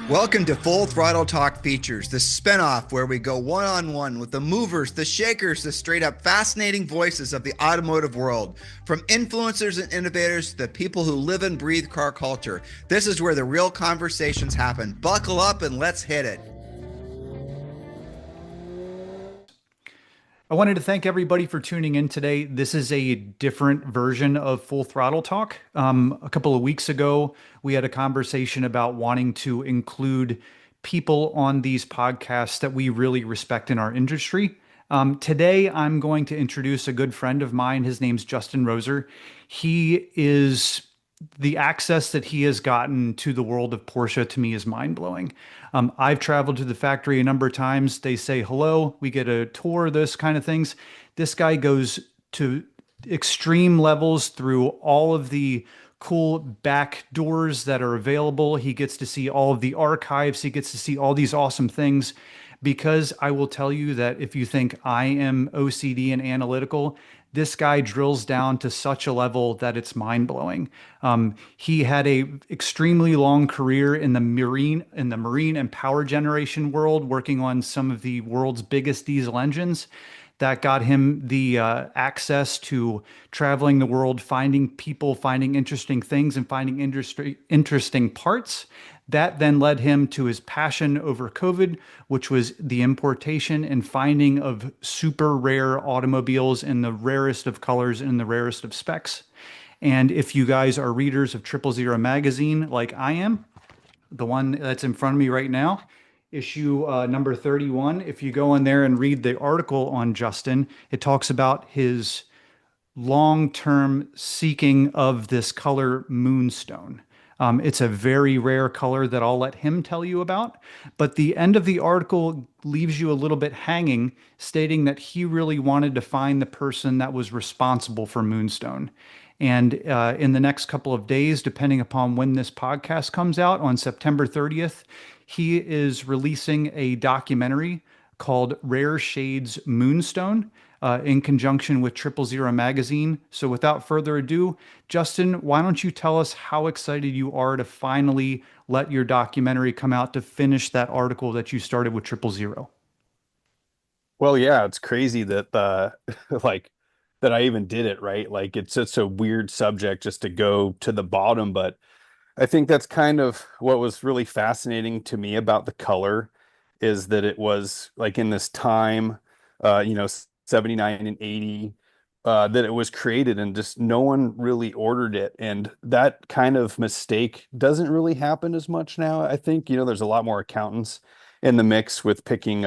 Welcome to Full Throttle Talk Features, the spinoff where we go one-on-one with the movers, the shakers, the straight-up fascinating voices of the automotive world. From influencers and innovators to the people who live and breathe car culture. This is where the real conversations happen. Buckle up and let's hit it. I wanted to thank everybody for tuning in today. This is a different version of Full Throttle Talk. A couple of weeks ago, we had a conversation about wanting to include people on these podcasts that we really respect in our industry. Today, I'm going to introduce a good friend of mine. His name's Justin Roeser. He is the access that he has gotten to the world of Porsche to me is mind blowing. I've traveled to the factory a number of times. They say hello, we get a tour, those kind of things. This guy goes to extreme levels through all of the cool back doors that are available. He gets to see all of the archives. He gets to see all these awesome things. Because I will tell you that if you think I am OCD and analytical, this guy drills down to such a level that it's mind blowing. He had a extremely long career in the marine and power generation world, working on some of the world's biggest diesel engines. That got him the access to traveling the world, finding people, finding interesting things, and finding interesting parts. That then led him to his passion over COVID, which was the importation and finding of super rare automobiles in the rarest of colors and the rarest of specs. And if you guys are readers of Triple Zero magazine, like I am, the one that's in front of me right now, issue number 31, if you go in there and read the article on Justin, it talks about his long-term seeking of this color Moonstone. It's a very rare color that I'll let him tell you about. But the end of the article leaves you a little bit hanging, stating that he really wanted to find the person that was responsible for Moonstone. And in the next couple of days, depending upon when this podcast comes out on September 30th, he is releasing a documentary called Rare Shades Moonstone in conjunction with Triple Zero magazine. So without further ado, Justin, why don't you tell us how excited you are to finally let your documentary come out to finish that article that you started with Triple Zero? Well, yeah, it's crazy that like that I even did it, right? Like it's such a weird subject just to go to the bottom, but I think that's kind of what was really fascinating to me about the color is that it was like in this time, 79 and 80, that it was created and just no one really ordered it. And that kind of mistake doesn't really happen as much now. I think, there's a lot more accountants in the mix with picking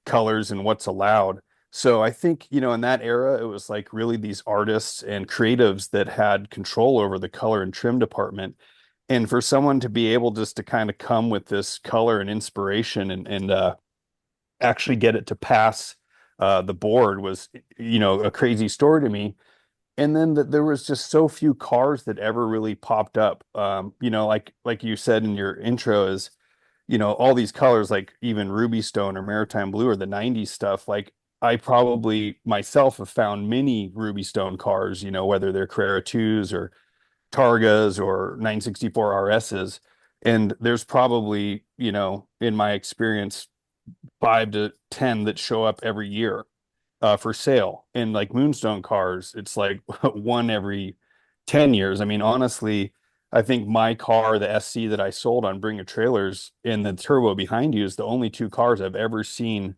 colors and what's allowed. So I think, in that era, it was like really these artists and creatives that had control over the color and trim department. And for someone to be able just to kind of come with this color and inspiration and actually get it to pass the board was, a crazy story to me. And then there was just so few cars that ever really popped up. Like you said in your intro is, all these colors like even Ruby Stone or Maritime Blue or the 90s stuff, like I probably myself have found many Ruby Stone cars, whether they're Carrera 2s or Targas or 964 RSs. And there's probably, in my experience, 5 to 10 that show up every year for sale. And like Moonstone cars, it's like one every 10 years. I mean, honestly, I think my car, the SC that I sold on Bring a Trailers, and the turbo behind you is the only two cars I've ever seen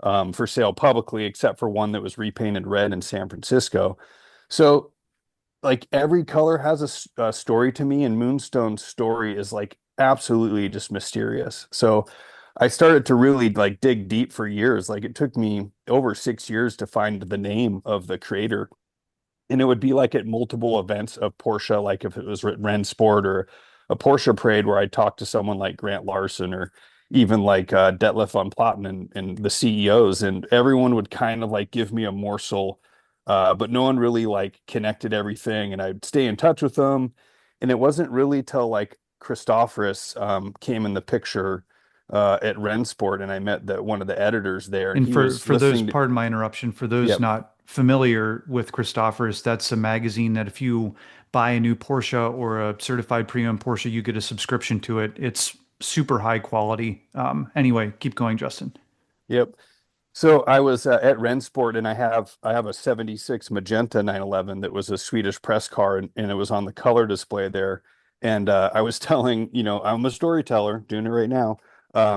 for sale publicly, except for one that was repainted red in San Francisco. So like every color has a story to me, and Moonstone's story is like absolutely just mysterious. So I started to really like dig deep for years. Like it took me over 6 years to find the name of the creator. And it would be like at multiple events of Porsche, like if it was at Rennsport or a Porsche parade where I talked to someone like Grant Larson or even like Detlef von Platen and the CEOs, and everyone would kind of like give me a morsel, but no one really like connected everything. And I'd stay in touch with them. And it wasn't really till like Christophorus came in the picture at Rennsport, and I met one of the editors there, and And he for was for those, listening to. pardon my interruption, for those Yep. not familiar with Christophorus, that's a magazine that if you buy a new Porsche or a certified premium Porsche, you get a subscription to it. It's super high quality. Anyway, keep going, Justin. Yep. So I was at Rennsport, and I have a 76 Magenta 911 that was a Swedish press car, and it was on the color display there. And I was telling, I'm a storyteller, doing it right now,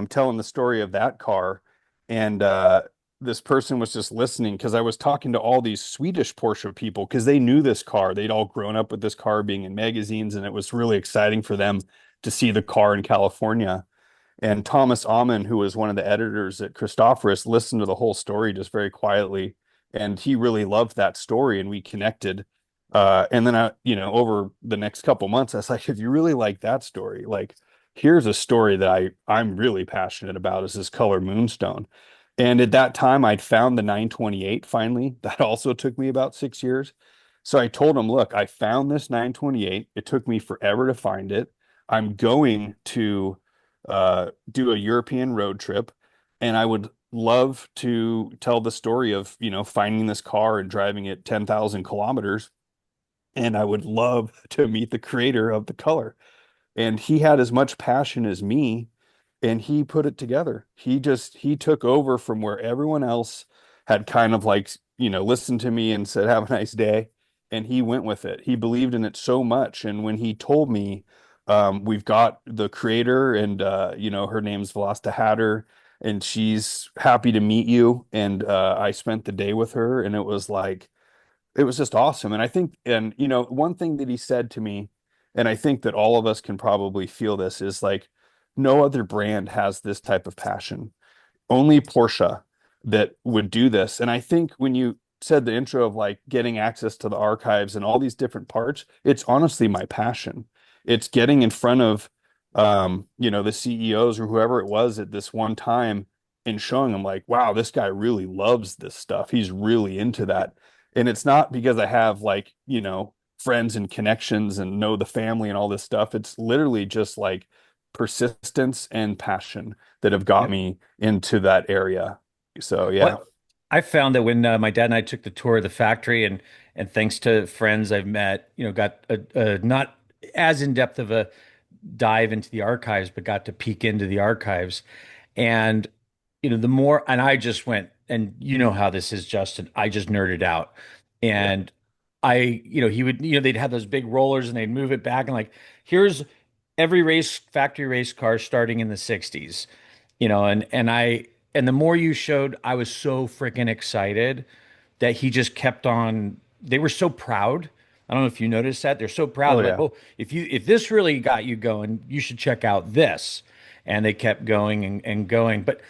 telling the story of that car. And this person was just listening because I was talking to all these Swedish Porsche people because they knew this car. They'd all grown up with this car being in magazines, and it was really exciting for them to see the car in California. And Thomas Amon, who was one of the editors at Christophorus, listened to the whole story just very quietly. And he really loved that story, and we connected. And then over the next couple months, I was like, if you really like that story, like here's a story that I'm really passionate about is this color Moonstone. And at that time, I'd found the 928 finally. That also took me about 6 years. So I told him, look, I found this 928. It took me forever to find it. I'm going to do a European road trip, and I would love to tell the story of, finding this car and driving it 10,000 kilometers. And I would love to meet the creator of the color. And he had as much passion as me, and he put it together. He took over from where everyone else had kind of like, listened to me and said, have a nice day. And he went with it. He believed in it so much. And when he told me, we've got the creator, and her name's Velasta Hatter, and she's happy to meet you. And I spent the day with her, and it was just awesome. And I think, and one thing that he said to me, and I think that all of us can probably feel this, is like no other brand has this type of passion. Only Porsche that would do this. And I think when you said the intro of like getting access to the archives and all these different parts, it's honestly my passion. It's getting in front of the CEOs or whoever it was at this one time and showing them like, wow, this guy really loves this stuff. He's really into that. And it's not because I have like, friends and connections and know the family and all this stuff. It's literally just like persistence and passion that have got Yep. me into that area. So yeah. What I found that when my dad and I took the tour of the factory, and thanks to friends I've met, got a not as in depth of a dive into the archives, but got to peek into the archives. And the more, and I just went, and you know how this is, Justin. I just nerded out, Yeah. and he would, they'd have those big rollers, and they'd move it back, and like, here's every factory race car starting in the '60s, and the more you showed, I was so freaking excited that he just kept on. They were so proud. I don't know if you noticed that. They're so proud. Oh They're like, yeah. oh, if this really got you going, you should check out this. And they kept going and going. But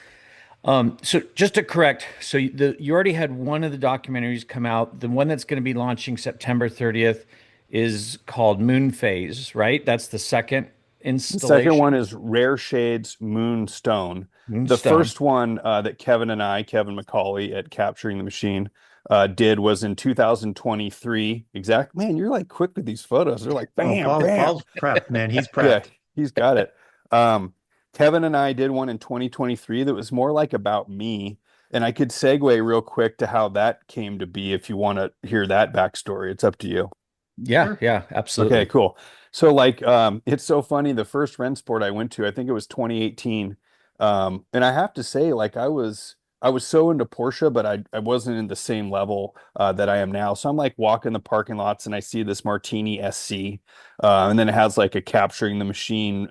so just to correct, so you already had one of the documentaries come out. The one that's going to be launching September 30th is called Moon Phase, right? That's the second The second installation. one is Rare Shades Moonstone. The Moonstone. first one that Kevin McCauley at Capturing the Machine, did was in 2023. Exact. Man, you're like quick with these photos. They're like Oh, bam, bam. Paul's prepped, man. He's Yeah, prepped. he's got it. Um, Kevin and I did one in 2023 that was more like about me. And I could segue real quick to how that came to be if you want to hear that backstory. It's up to you. Yeah, Sure. yeah, Okay, absolutely. cool. So like it's so funny, the first Rennsport I went to, I think it was 2018. And I have to say, like I was so into Porsche, but I wasn't in the same level that I am now. So I'm like walking the parking lots, and I see this Martini SC. And then it has like a Capturing the Machine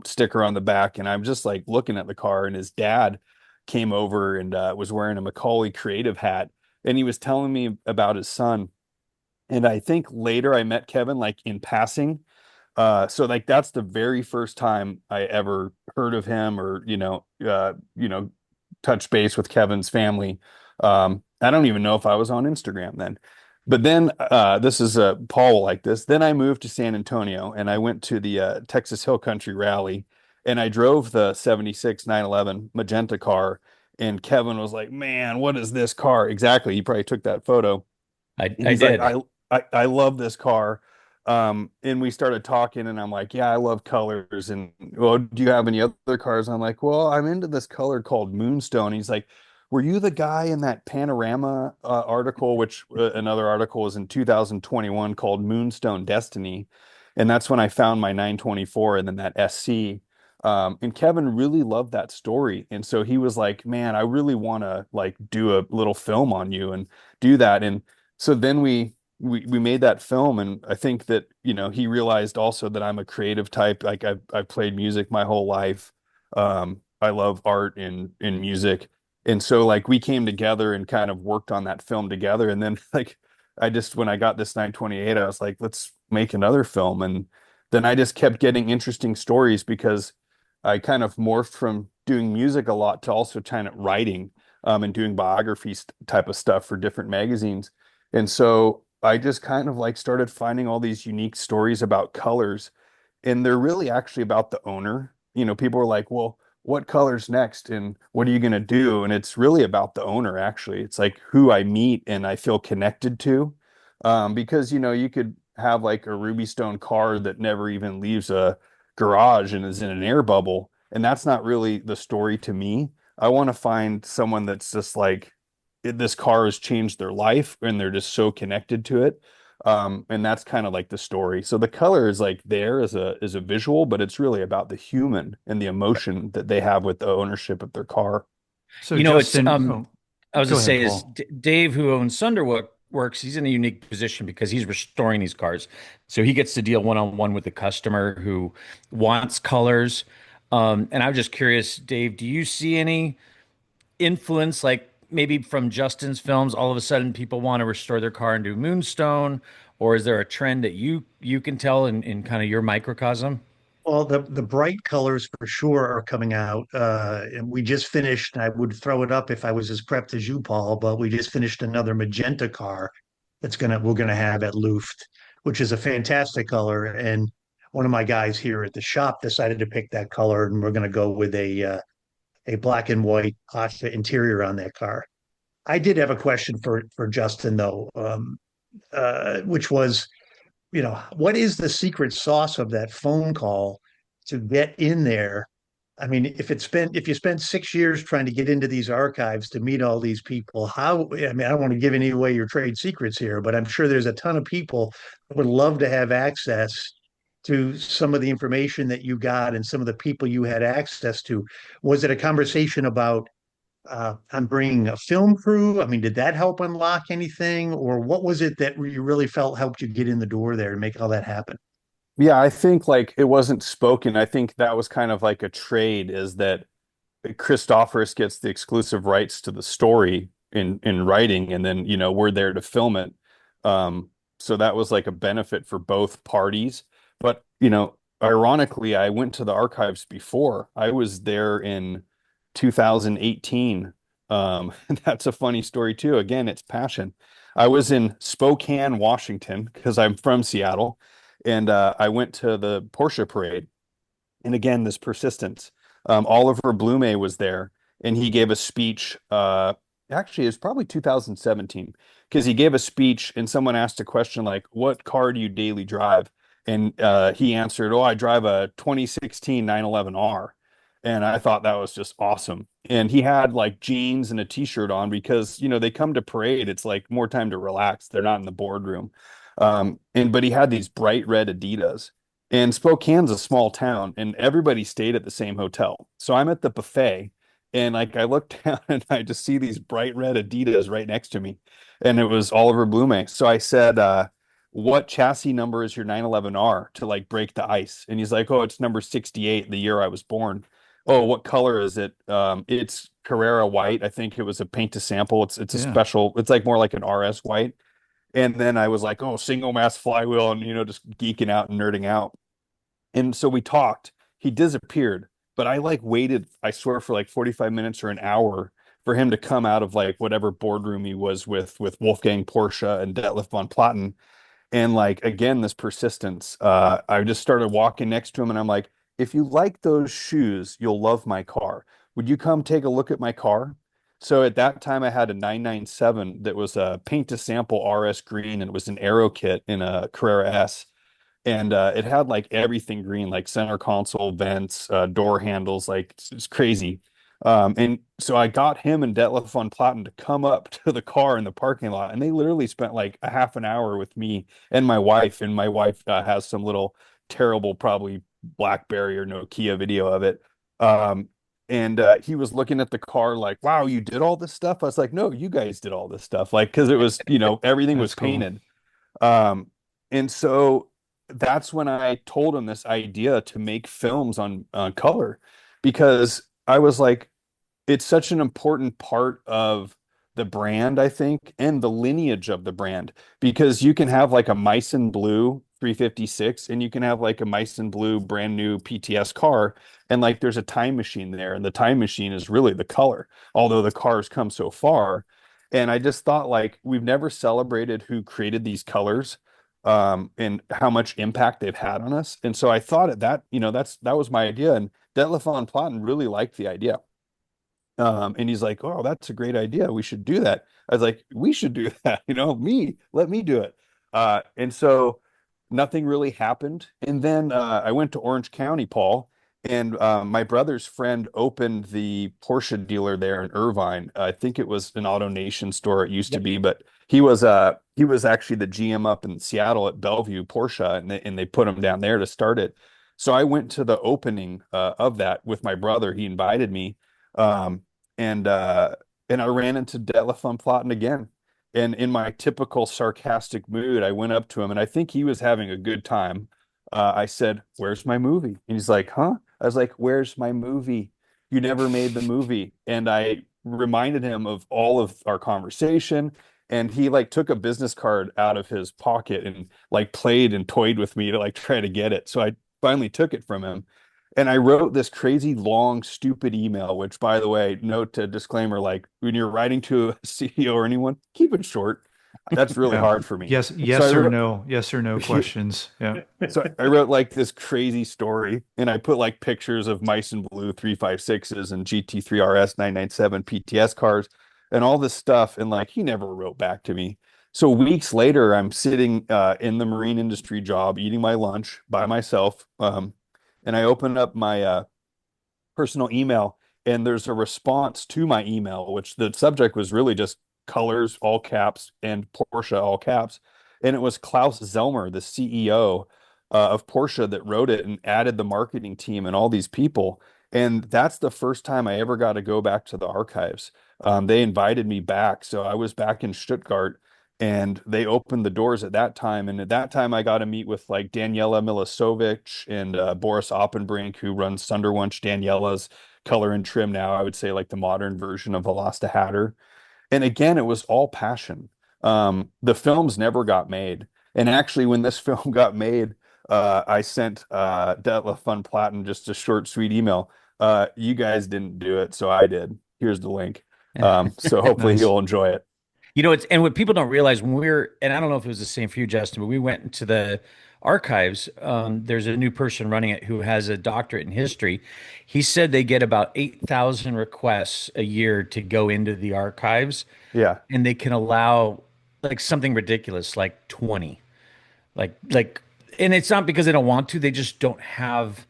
sticker on the back. And I'm just like looking at the car, and his dad came over and was wearing a Macaulay Creative hat. And he was telling me about his son. And I think later I met Kevin like in passing. So like that's the very first time I ever heard of him, or touch base with Kevin's family. I don't even know if I was on Instagram then. But then this is Paul like this. Then I moved to San Antonio, and I went to the Texas Hill Country Rally, and I drove the 76 911 Magenta car. And Kevin was like, "Man, what is this car?" Exactly. He probably took that photo. And I he's like, did. I love this car. And we started talking, and I'm like, yeah, I love colors. And well, do you have any other cars? I'm like, well, I'm into this color called Moonstone. He's like, were you the guy in that Panorama article, which another article was in 2021 called Moonstone Destiny? And that's when I found my 924 and then that SC. And Kevin really loved that story. And so he was like, man, I really want to like do a little film on you and do that. And so then we made that film. And I think that, he realized also that I'm a creative type. Like I've played music my whole life. I love art and music. And so like we came together and kind of worked on that film together. And then like when I got this 928, I was like, let's make another film. And then I just kept getting interesting stories because I kind of morphed from doing music a lot to also kind of writing, and doing biographies type of stuff for different magazines. And so I just kind of like started finding all these unique stories about colors, and they're really actually about the owner. People are like, well, what color's next and what are you going to do? And it's really about the owner, actually. It's like who I meet and I feel connected to. Because, you could have like a Ruby Stone car that never even leaves a garage and is in an air bubble. And that's not really the story to me. I want to find someone that's just like, this car has changed their life and they're just so connected to it. And that's kind of like the story. So the color is like there as a visual, but it's really about the human and the emotion that they have with the ownership of their car. So It's Justin, oh, I was go to ahead, say is Paul. Dave, who owns Works, he's in a unique position because he's restoring these cars. So he gets to deal one-on-one with the customer who wants colors. And I was just curious, Dave, do you see any influence, like maybe from Justin's films, all of a sudden people want to restore their car and do Moonstone? Or is there a trend that you can tell in kind of your microcosm? Well, the bright colors for sure are coming out. And we just finished, I would throw it up if I was as prepped as you, Paul, but we just finished another magenta car we're gonna have at Luft, which is a fantastic color. And one of my guys here at the shop decided to pick that color, and we're gonna go with a black and white Asha interior on that car. I did have a question for Justin though, which was, what is the secret sauce of that phone call to get in there? I mean, if you spent 6 years trying to get into these archives to meet all these people, I mean, I don't want to give any away your trade secrets here, but I'm sure there's a ton of people that would love to have access to some of the information that you got and some of the people you had access to. Was it a conversation about on bringing a film crew? I mean, did that help unlock anything, or what was it that you really felt helped you get in the door there and make all that happen? Yeah, I think like it wasn't spoken. I think that was kind of like a trade, is that Christophorus gets the exclusive rights to the story in writing, and then we're there to film it. So that was like a benefit for both parties. But ironically, I went to the archives before. I was there in 2018. That's a funny story too. Again, it's passion. I was in Spokane, Washington, because I'm from Seattle, and I went to the Porsche parade. And again, this persistence. Oliver Blume was there, and he gave a speech. Actually, it was probably 2017, because he gave a speech, and someone asked a question like, "What car do you daily drive?" And he answered, "Oh, I drive a 2016 911R." And I thought that was just awesome. And he had like jeans and a t-shirt on because, they come to parade. It's like more time to relax. They're not in the boardroom. But he had these bright red Adidas. And Spokane's a small town, and everybody stayed at the same hotel. So I'm at the buffet, and like I look down and I just see these bright red Adidas right next to me, and it was Oliver Blume. So I said, "What chassis number is your 911R to like break the ice?" And he's like, "Oh, it's number 68, the year I was born." "Oh, what color is it?" It's Carrera white. I think it was a paint to sample. It's a Yeah. special. It's like more like an RS white. And then I was like, "Oh, single mass flywheel," and just geeking out and nerding out. And so we talked. He disappeared, but I like waited, I swear, for like 45 minutes or an hour for him to come out of like whatever boardroom he was with Wolfgang Porsche and Detlef von Platen. And like again, this persistence. I just started walking next to him, and I'm like, "If you like those shoes, you'll love my car. Would you come take a look at my car?" So at that time, I had a 997 that was a paint to sample RS green, and it was an aero kit in a Carrera S. And it had like everything green, like center console, vents, door handles, like it's crazy. And so I got him and Detlef von Platen to come up to the car in the parking lot, and they literally spent like a half an hour with me and my wife. And my wife has some little terrible, probably BlackBerry or Nokia video of it. Um, and he was looking at the car like, wow, you did all this stuff. I was like, no, you guys did all this stuff. Like, because it was, everything was That's cool. painted. Um, and so that's when I told him this idea to make films on color, because I was like, it's such an important part of the brand, I think, and the lineage of the brand, because you can have like a Meissen blue 356 and you can have like a Meissen blue brand new PTS car, and like there's a time machine there, and the time machine is really the color, although the cars come so far. And I just thought, like, we've never celebrated who created these colors, and how much impact they've had on us. And so I thought that was my idea, and Detlef von Platen really liked the idea. And he's like, "Oh, that's a great idea. We should do that." I was like, "We should do that." Let me do it. And so nothing really happened. And then I went to Orange County, Paul, and my brother's friend opened the Porsche dealer there in Irvine. I think it was an AutoNation store. It used to Yep. be, but he was actually the GM up in Seattle at Bellevue Porsche, and they put him down there to start it. So I went to the opening of that with my brother. He invited me. Um, and and I ran into Detlef von Platen again. And in my typical sarcastic mood, I went up to him, and I think he was having a good time. I said, "Where's my movie?" And he's like, "Huh?" I was like, "Where's my movie? You never made the movie." And I reminded him of all of our conversation. And he like took a business card out of his pocket and like played and toyed with me to like try to get it. So I finally took it from him. And I wrote this crazy long, stupid email, which, by the way, note to disclaimer, like when you're writing to a CEO or anyone, keep it short. That's really Yeah. hard for me. Yes, So I wrote, yes or no questions. Yeah. so I wrote like this crazy story, and I put like pictures of Meissen Blue 356s and GT3 RS 997 PTS cars and all this stuff. And like, he never wrote back to me. So weeks later, I'm sitting in the marine industry job, eating my lunch by myself. And I open up my personal email, and there's a response to my email, which the subject was really just colors, all caps, and Porsche, all caps. And it was Klaus Zelmer, the CEO of Porsche, that wrote it and added the marketing team and all these people. And that's the first time I ever got to go back to the archives. They invited me back. So I was back in Stuttgart, and they opened the doors at that time. And at that time, I got to meet with like Daniela Milisovic and Boris Oppenbrink, who runs Sunderwunsch, Daniela's color and trim now. I would say like the modern version of Velosta Hatter. And again, it was all passion. The films never got made. And actually, when this film got made, I sent Detlef von Platen just a short, sweet email. You guys didn't do it, so I did. Here's the link. So hopefully Nice. he'll enjoy it. It's and what people don't realize when and I don't know if it was the same for you, Justin, but we went into the archives. There's a new person running it who has a doctorate in history. He said they get about 8,000 requests a year to go into the archives, Yeah. and they can allow like something ridiculous like 20. And it's not because they don't want to, they just don't have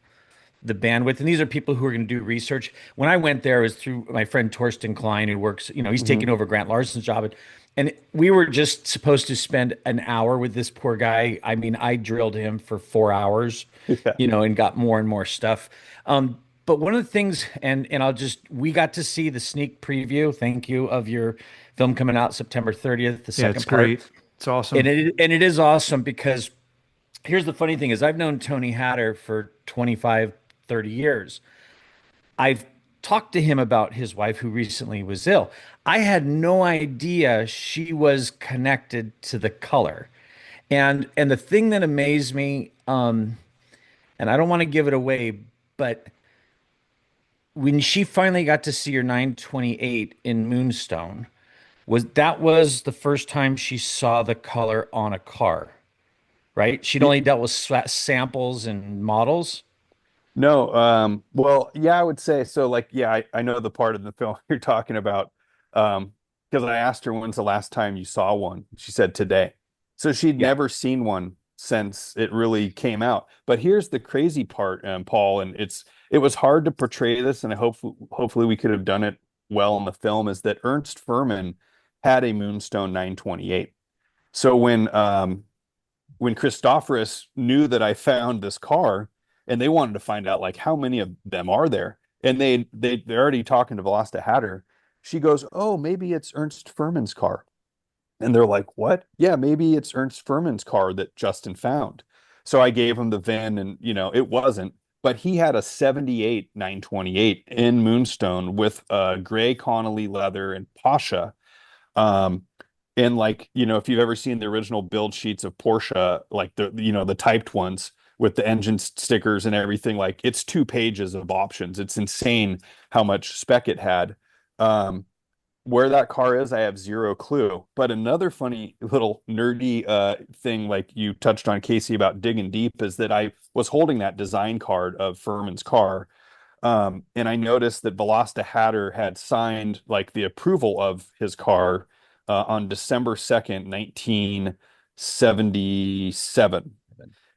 the bandwidth. And these are people who are going to do research. When I went there, it was through my friend Torsten Klein, who works, he's Hmm. taking over Grant Larson's job. And we were just supposed to spend an hour with this poor guy. I mean, I drilled him for 4 hours, Yeah. and got more and more stuff. But one of the things, and we got to see the sneak preview, thank you, of your film coming out September 30th, the Yeah, it's second part. great. It's awesome. And it is awesome because here's the funny thing is I've known Tony Hatter for 25, 30 years. I've talked to him about his wife who recently was ill. I had no idea she was connected to the color. And the thing that amazed me, and I don't want to give it away, but when she finally got to see her 928 in Moonstone, was the first time she saw the color on a car, right? She'd only dealt with samples and models. No, well, yeah, I would say so. Like, yeah, I know the part of the film you're talking about. Because I asked her when's the last time you saw one. She said today. So she'd Yeah. never seen one since it really came out. But here's the crazy part, Paul, and it was hard to portray this, and hopefully we could have done it well in the film, is that Ernst Furman had a Moonstone 928. So when Christophorus knew that I found this car, and they wanted to find out like how many of them are there. And they're already talking to Velocita Hatter. She goes, "Oh, maybe it's Ernst Furman's car." And they're like, "What?" "Yeah, maybe it's Ernst Furman's car that Justin found." So I gave him the VIN, and it wasn't, but he had a 78 928 in Moonstone with gray Connolly leather and Pasha. Um, and like, if you've ever seen the original build sheets of Porsche, like the typed ones with the engine stickers and everything, like it's 2 pages of options. It's insane how much spec it had. Um, where that car is, I have zero clue. But another funny little nerdy thing, like you touched on, Casey, about digging deep, is that I was holding that design card of Furman's car. And I noticed that Velocita Hatter had signed like the approval of his car on December 2nd, 1977.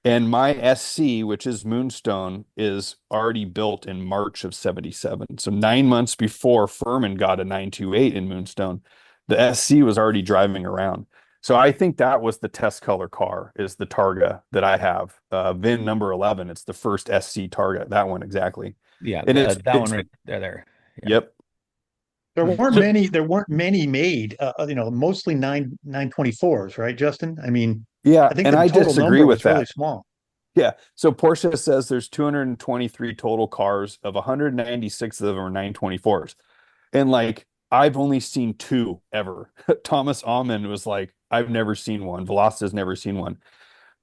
And my SC, which is Moonstone, is already built in March of 77. So 9 months before Furman got a 928 in Moonstone, the SC was already driving around. So I think that was the test color car, is the Targa that I have. VIN number 11. It's the first SC Targa, that one exactly. Yeah, And that one right there. Yeah. yep. There weren't many made, mostly 924s, right, Justin? I mean, Yeah, I think and the I total disagree number with was really that. small. Yeah. So Porsche says there's 223 total cars, of 196 of them are 924s. And like I've only seen two ever. Thomas Almond was like, "I've never seen one. Velocity's never seen one."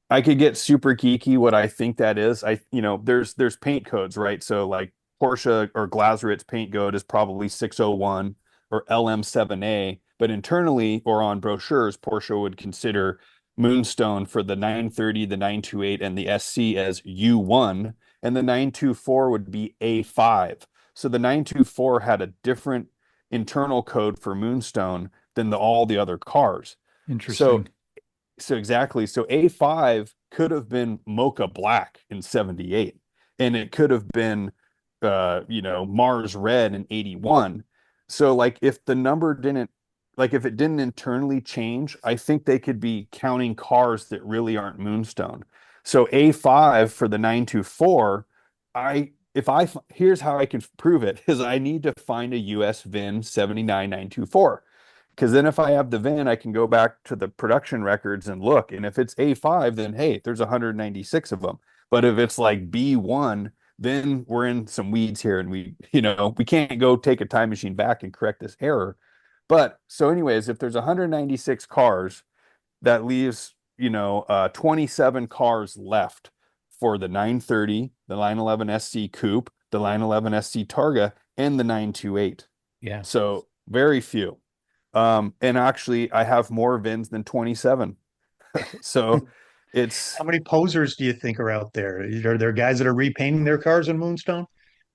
I could get super geeky what I think that is. There's paint codes, right? So like Porsche or Glasurit's paint code is probably 601 or LM7A, but internally or on brochures, Porsche would consider Moonstone for the 930, the 928, and the SC as U1, and the 924 would be A5. So the 924 had a different internal code for Moonstone than all the other cars. So Interesting. so exactly. So A5 could have been mocha black in 78, and it could have been Mars red in 81. So like if the number didn't like if it didn't internally change, I think they could be counting cars that really aren't Moonstone. So A5 for the 924, I if I here's how I can prove it is I need to find a US VIN 79924. Because then if I have the VIN, I can go back to the production records and look. And if it's A5, then hey, there's 196 of them. But if it's like B1, then we're in some weeds here, and we can't go take a time machine back and correct this error. But so anyways, if there's 196 cars, that leaves 27 cars left for the 930, the 911 SC Coupe, the 911 SC Targa, and the 928. Yeah. So very few. And actually, I have more VINs than 27. So it's, How many posers do you think are out there? Are there guys that are repainting their cars in Moonstone?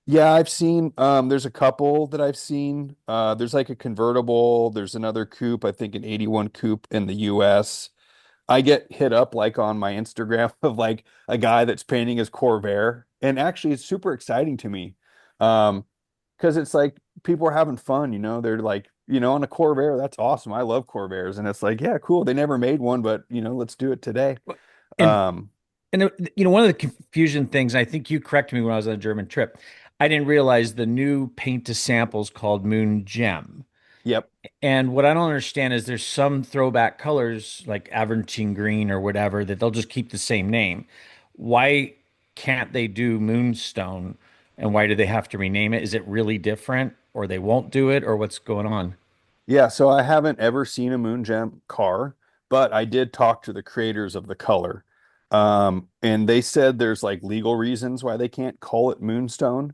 yeah, I've seen, there's a couple that I've seen. There's like a convertible, there's another coupe, I think an 81 coupe in the US. I get hit up like on my Instagram of like a guy that's painting his Corvair. And actually, it's super exciting to me. Because it's like people are having fun, they're like, on a Corvair, that's awesome. I love Corvairs. And it's like, yeah, cool. They never made one, but let's do it today. And Um, one of the confusion things, I think you corrected me when I was on a German trip. I didn't realize the new paint to samples called Moon Gem. yep. And what I don't understand is there's some throwback colors like Aventine green or whatever that they'll just keep the same name. Why can't they do Moonstone? And why do they have to rename it? Is it really different or they won't do it or what's going on? Yeah, so I haven't ever seen a Moon Gem car, but I did talk to the creators of the color. And they said there's like legal reasons why they can't call it Moonstone.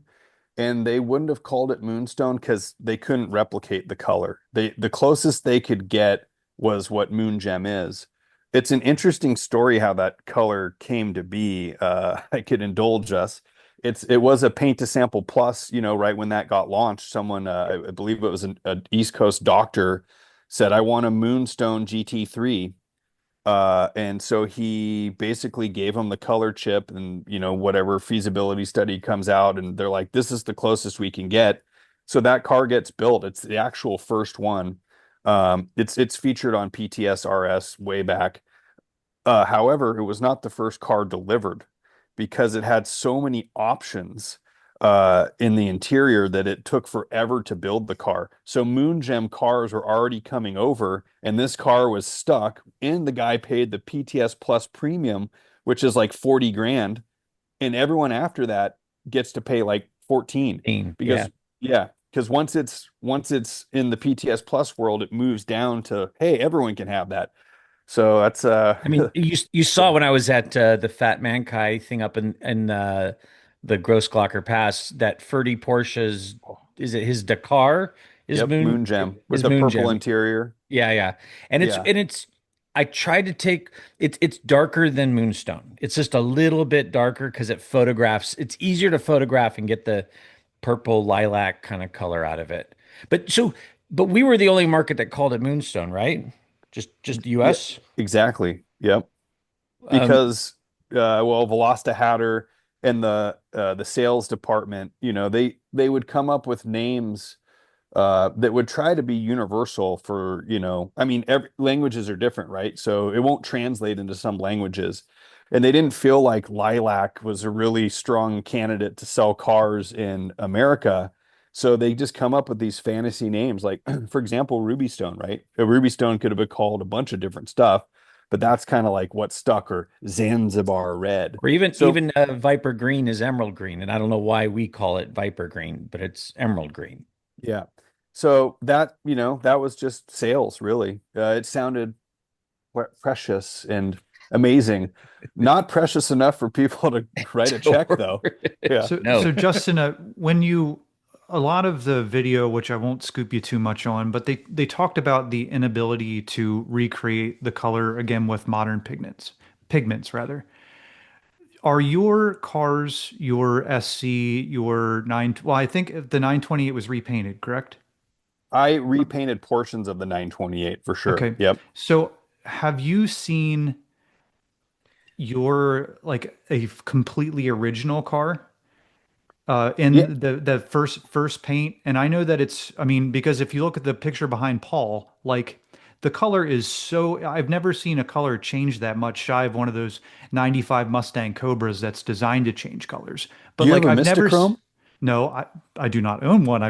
And they wouldn't have called it Moonstone because they couldn't replicate the color. The closest they could get was what Moon Gem is. It's an interesting story how that color came to be. I could indulge us. It was a paint to sample plus, right when that got launched, someone I believe it was an East Coast doctor said, "I want a Moonstone GT3." And so he basically gave him the color chip and, whatever feasibility study comes out. And they're like, "This is the closest we can get." So that car gets built. It's the actual first one. It's featured on PTS RS way back. However, it was not the first car delivered. because it had so many options in the interior that it took forever to build the car. So Moon Gem cars were already coming over, and this car was stuck, and the guy paid the PTS Plus premium, which is like 40 grand, and everyone after that gets to pay like 14 Yeah. because yeah, because once it's in the PTS Plus world, it moves down to, hey, everyone can have that. So that's I mean, you saw when I was at the Fat Man Kai thing up in the Grossglocker Pass that Ferdy Porsche's, is it his Dakar yep, Moon Gem with his the Moon purple Gem. interior. Yeah, yeah. And Yeah. it's I tried to take it's darker than Moonstone. It's just a little bit darker because it photographs. It's easier to photograph and get the purple lilac kind of color out of it. But we were the only market that called it Moonstone, right? Just Yeah, US. exactly. Yep. Um, Because well, Velosta Hatter and the sales department, they would come up with names that would try to be universal for, I mean, every languages are different, right? So it won't translate into some languages. And they didn't feel like lilac was a really strong candidate to sell cars in America. So they just come up with these fantasy names, like, for example, Ruby Stone, right? A Ruby Stone could have been called a bunch of different stuff, but that's kind of like what stuck, or Zanzibar Red. or even So even Viper Green is emerald green, and I don't know why we call it Viper Green, but it's emerald green. yeah. So that was just sales, really. It sounded precious and amazing. Not precious enough for people to write a check, though. Yeah. So No. Justin, a lot of the video, which I won't scoop you too much on, but they talked about the inability to recreate the color again with modern pigments rather. Are your cars, your SC, your well, I think the 928 was repainted, correct? I repainted portions of the 928 for sure. Okay. Yep. So have you seen your like a completely original car Yeah. in the first paint? And I know that it's, I mean, because if you look at the picture behind Paul, like the color is so, I've never seen a color change that much shy of one of those 95 Mustang Cobras that's designed to change colors. Do But you have like a I've never Mistachrome? no, I do not own one.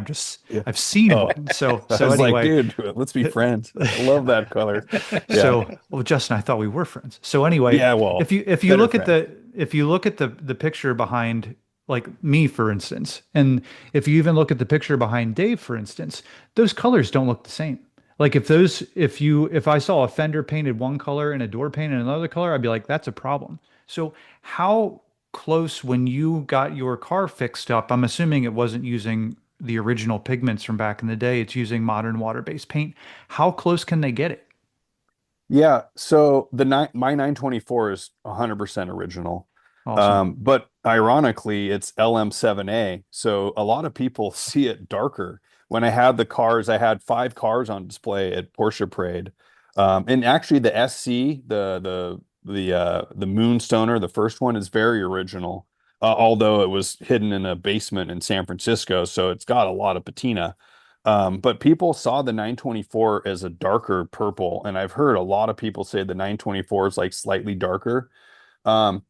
Yeah. I've seen Oh, one. So I so was like, anyway, dude, let's be friends. I love that color. Yeah. so, well, Justin, I thought we were friends. So anyway, Yeah. Well, if you better look at friend. the picture behind like me, for instance, and if you even look at the picture behind Dave, for instance, those colors don't look the same. Like if I saw a fender painted one color and a door painted another color, I'd be like, that's a problem. So how close when you got your car fixed up, I'm assuming it wasn't using the original pigments from back in the day, it's using modern water-based paint. How close can they get it? Yeah, so my 924 is 100% original. Awesome. But ironically, it's LM7A, so a lot of people see it darker. When I had the cars, I had 5 cars on display at Porsche Parade. And actually the SC, the Moonstoner, the first one is very original. Although it was hidden in a basement in San Francisco, so it's got a lot of patina. But people saw the 924 as a darker purple, and I've heard a lot of people say the 924 is like slightly darker. Um,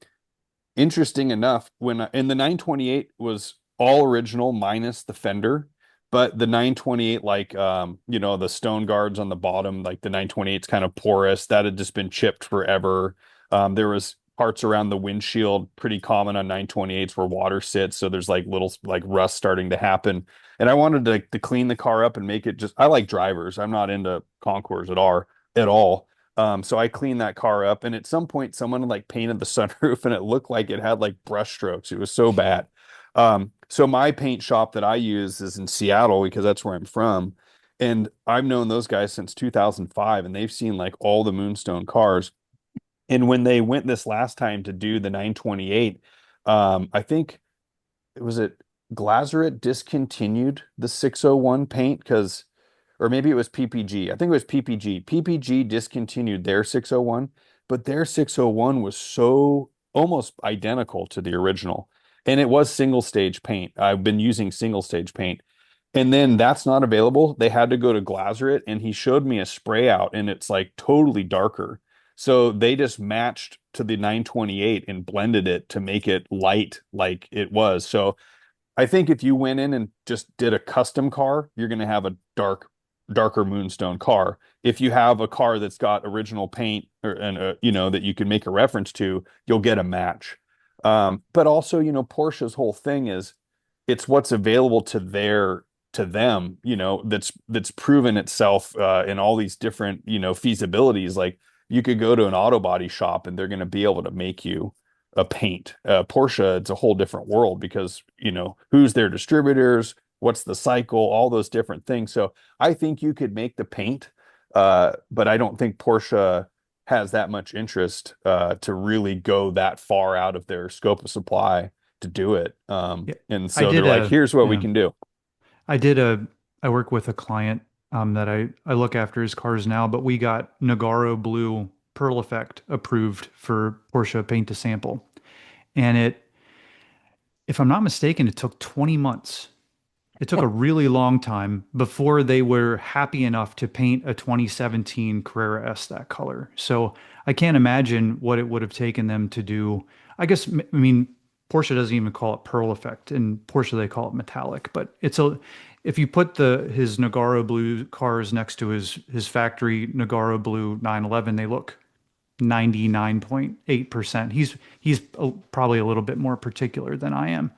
Interesting enough, and the 928 was all original minus the fender, but the 928, like the stone guards on the bottom, like the 928's kind of porous, that had just been chipped forever. There was parts around the windshield, pretty common on 928s where water sits, so there's like little like rust starting to happen. And I wanted to clean the car up and make it just, I like drivers. I'm not into concours at all. So I cleaned that car up, and at some point, someone like painted the sunroof, and it looked like it had like brush strokes. It was so bad. So my paint shop that I use is in Seattle because that's where I'm from, and I've known those guys since 2005, and they've seen like all the Moonstone cars. And when they went this last time to do the 928, I think it was it Glazeret discontinued the 601 paint because, or maybe it was PPG. I think it was PPG. PPG discontinued their 601, but their 601 was so almost identical to the original. And it was single stage paint. I've been using single stage paint. And then that's not available. They had to go to Glazeret, and he showed me a spray out, and it's like totally darker. So they just matched to the 928 and blended it to make it light like it was. So I think if you went in and just did a custom car, you're going to have a darker Moonstone car. If you have a car that's got original paint that you can make a reference to, you'll get a match. But also, Porsche's whole thing is it's what's available to them, that's proven itself in all these different, feasibilities. Like you could go to an auto body shop and they're going to be able to make you a paint. Porsche, it's a whole different world because, who's their distributors, what's the cycle, all those different things. So I think you could make the paint, but I don't think Porsche has that much interest to really go that far out of their scope of supply to do it. Yeah. And I so they're did like, a here's what we yeah. can do. I did a I work with a client that I look after his cars now, but we got Nogaro Blue Pearl Effect approved for Porsche paint to sample. And if I'm not mistaken, it took 20 months. It took a really long time before they were happy enough to paint a 2017 Carrera S that color. So I can't imagine what it would have taken them to do. I guess, I mean, Porsche doesn't even call it pearl effect. In Porsche, they call it metallic. But if you put his Nogaro blue cars next to his factory Nogaro blue 911, they look 99.8%. He's probably a little bit more particular than I am.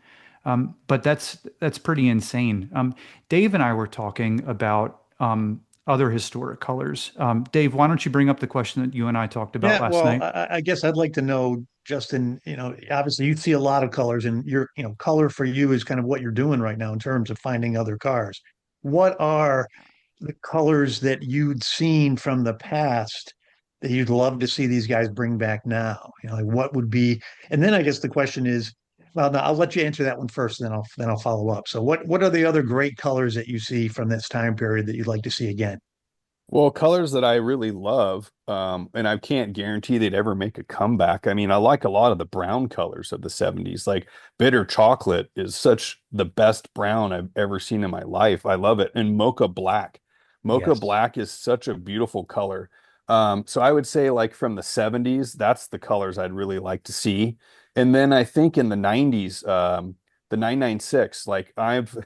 But that's pretty insane. Dave and I were talking about other historic colors. Dave, why don't you bring up the question that you and I talked about Yeah, last well, night? I guess I'd like to know, Justin, obviously you see a lot of colors and color for you is kind of what you're doing right now in terms of finding other cars. What are the colors that you'd seen from the past that you'd love to see these guys bring back now? Like what would be, and then I guess the question is, well, no, I'll let you answer that one first, and then I'll follow up. So what are the other great colors that you see from this time period that you'd like to see again? Well, colors that I really love, and I can't guarantee they'd ever make a comeback. I mean, I like a lot of the brown colors of the 70s. Like bitter chocolate is such the best brown I've ever seen in my life. I love it. And mocha black. Mocha Yes. black is such a beautiful color. So I would say like from the 70s, that's the colors I'd really like to see. And then I think in the 90s, the 996, like I've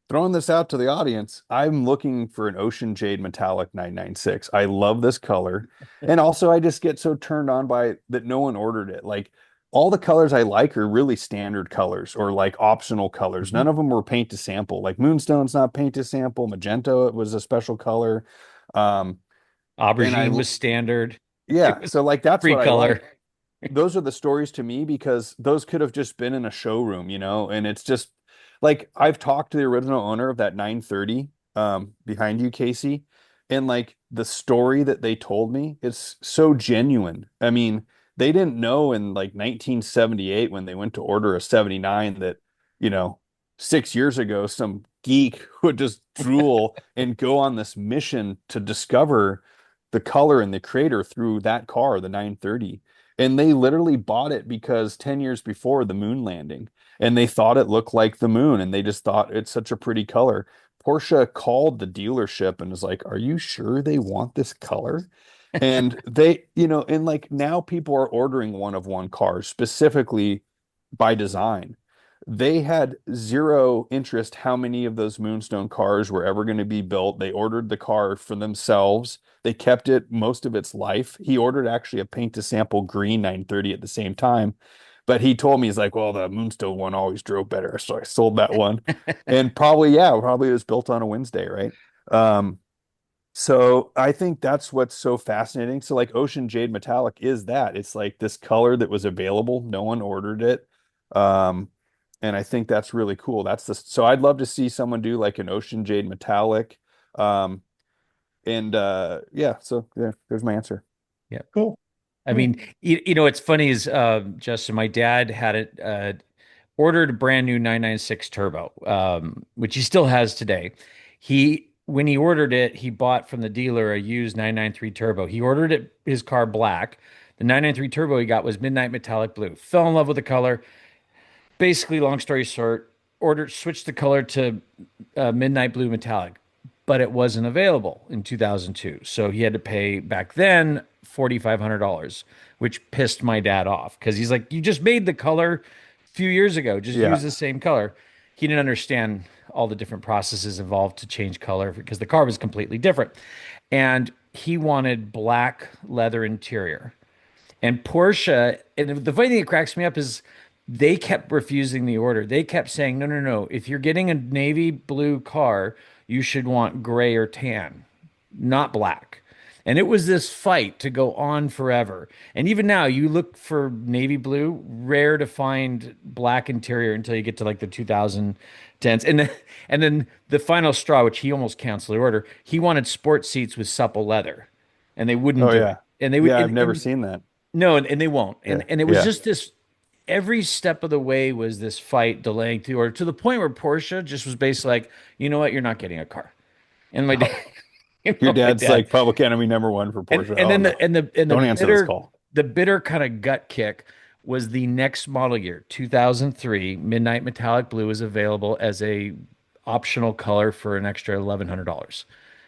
throwing this out to the audience, I'm looking for an Ocean Jade Metallic 996. I love this color. And also I just get so turned on by it that no one ordered it. Like all the colors I like are really standard colors or like optional colors. Mhm. None of them were paint to sample. Like Moonstone's not paint to sample. Magenta was a special color. Um, and Aubergine was standard. It yeah, was so like that's free what I color. like. Those are the stories to me because those could have just been in a showroom, and it's just like I've talked to the original owner of that 930 behind you, Casey, and like the story that they told me, it's so genuine. I mean, they didn't know in like 1978 when they went to order a 79 that, you know, 6 years ago some geek would just drool and go on this mission to discover the color and the creator through that car, the 930. And they literally bought it because 10 years before the moon landing, and they thought it looked like the moon, and they just thought it's such a pretty color. Porsche called the dealership and was like, "Are you sure they want this color?" And and like now people are ordering one of one cars specifically by design. They had zero interest how many of those Moonstone cars were ever going to be built. They ordered the car for themselves. They kept it most of its life. He ordered actually a paint to sample green 930 at the same time. But he told me, he's like, well, the Moonstone one always drove better. So I sold that one. And probably, yeah, probably it was built on a Wednesday, right? So I think that's what's so fascinating. So like Ocean Jade Metallic is that. It's like this color that was available. No one ordered it. Um, and I think that's really cool. So I'd love to see someone do like an Ocean Jade Metallic. Um, and yeah, so yeah, there's my answer. Yeah. Cool. I Cool. mean, it's funny is Justin, my dad had it ordered a brand new 996 turbo, which he still has today. When he ordered it, he bought from the dealer a used 993 turbo. He ordered his car black. The 993 turbo he got was midnight metallic blue. Fell in love with the color. Basically, long story short, switched the color to midnight blue metallic. but it wasn't available in 2002. So he had to pay back then $4,500, which pissed my dad off because he's like, "You just made the color a few years ago. Just Yeah. use the same color." He didn't understand all the different processes involved to change color because the car was completely different. And he wanted black leather interior. And Porsche, and the funny thing that cracks me up is they kept refusing the order. They kept saying, no, no, no. If you're getting a navy blue car, you should want gray or tan, not black. And it was this fight to go on forever. And even now, you look for navy blue, rare to find black interior until you get to like the 2010s. And then the final straw, which he almost canceled the order, he wanted sports seats with supple leather, and they wouldn't Oh do yeah. it. And they would, Yeah, I've never and seen that. no, and they won't. Yeah. And it was Yeah. just this every step of the way was this fight delaying the order to the point where Porsche just was basically like, you know what, you're not getting a car. And my dad, Your my dad's dad, like public enemy number 1 for Porsche. and Oh then no. the Don't answer this bitter call. the bitter kind of gut kick was the next model year, 2003, Midnight Metallic Blue is available as a optional color for an extra $1,100,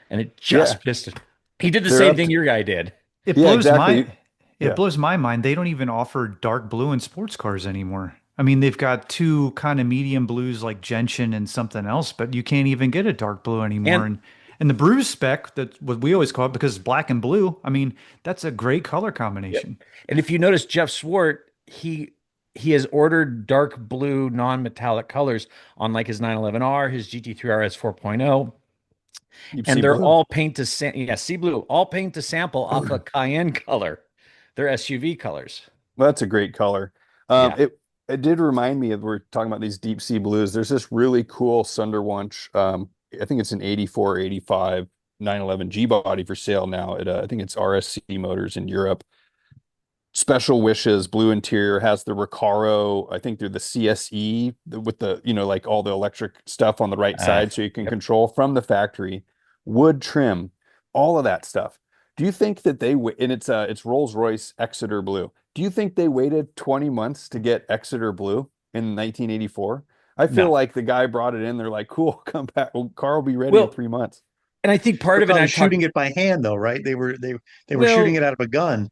and it Yeah. just pissed it. He did the They're same up thing to, your guy did. It yeah, blows exactly. my it Yeah. blows my mind. They don't even offer dark blue in sports cars anymore. I mean, they've got two kind of medium blues like gentian and something else, but you can't even get a dark blue anymore. And And the bruise spec, that what we always call it because it's black and blue. I mean, that's a great color Yep. combination. And if you notice Jeff Swart, he has ordered dark blue non-metallic colors on like his 911R, his GT3 RS 4.0, Deep sea and they're blue. all paint to yeah, sea blue, all paint to sample off a Cayenne color. They're SUV colors. Well, that's a great color. Yeah. It did remind me of we're talking about these deep sea blues. There's this really cool Sunderwunsch. I think it's an 84, 85 911 G body for sale now at I think it's RSC Motors in Europe. Special Wishes blue interior, has the Recaro. I think they're the CSE with the, like all the electric stuff on the right Uh, side so you can yep. control from the factory, wood trim, all of that stuff. Do you think that and it's Rolls-Royce Exeter blue. Do you think they waited 20 months to get Exeter blue in 1984? I feel No. like the guy brought it in. They're like, cool, come back. Car will be ready in Well, 3 months. and I think part They're of it, probably I talked, shooting it by hand though, right? They were shooting well, it out of a gun.